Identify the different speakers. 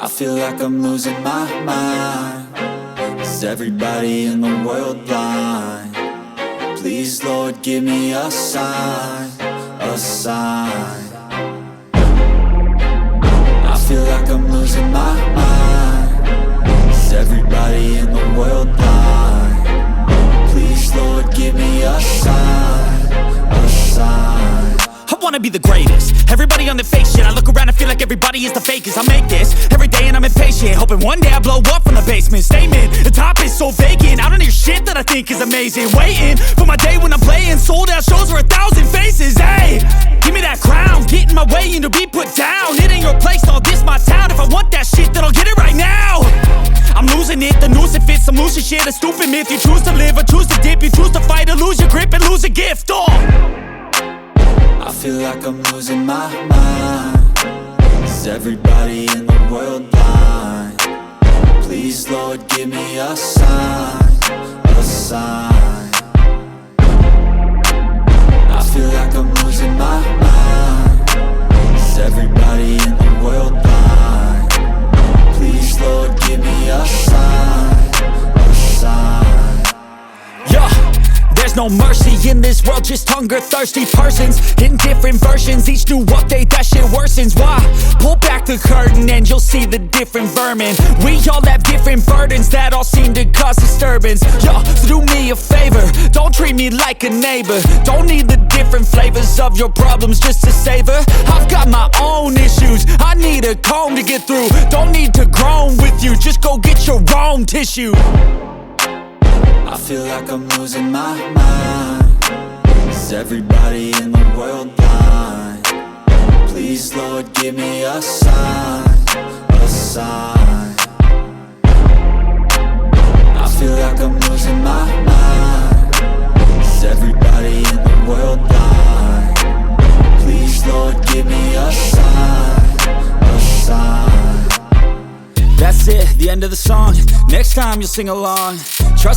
Speaker 1: I feel like I'm losing my mind. Is everybody in the world blind? Please, Lord, give me a sign, a sign. I feel like I'm losing my mind. Is everybody in the world blind? Please, Lord, give me a sign, a sign.
Speaker 2: I wanna be the greatest. Everybody on the fake shit. I look around and feel like everybody is the fakest. I make this every day and I'm impatient, hoping one day I blow up from the basement. Statement, the top is so vacant. I don't hear shit that I think is amazing. Waiting for my day when I'm playing sold out shows for 1,000 faces. Hey, give me that crown, get in my way and to be put down. It ain't your place, all this my town. If I want that shit, then I'll get it right now. I'm losing it, the noose it fits. I'm losing shit, a stupid myth. You choose to live or choose to dip. You choose to fight or lose your grip and lose a gift.
Speaker 1: I feel like I'm losing my mind. Is everybody in the world blind? Please, Lord, give me a sign, a sign. I feel like I'm losing my mind. Is everybody in the world blind? Please, Lord, give me a sign, a sign.
Speaker 2: Yeah. There's no mercy in this world, just hunger-thirsty persons in different versions. Each new update, that shit worsens. Why? Pull back the curtain and you'll see the different vermin. We all have different burdens that all seem to cause disturbance. Yo, so do me a favor, don't treat me like a neighbor. Don't need the different flavors of your problems just to savor. I've got my own issues, I need a comb to get through. Don't need to groan with you, just go get your own tissue.
Speaker 1: I feel like I'm losing my mind. Is everybody in the world blind? Please, Lord, give me a sign, a sign. I feel like I'm losing my mind. Is everybody in the world blind? Please, Lord, give me a sign, a sign.
Speaker 2: That's it, the end of the song. Next time you'll sing along. Trust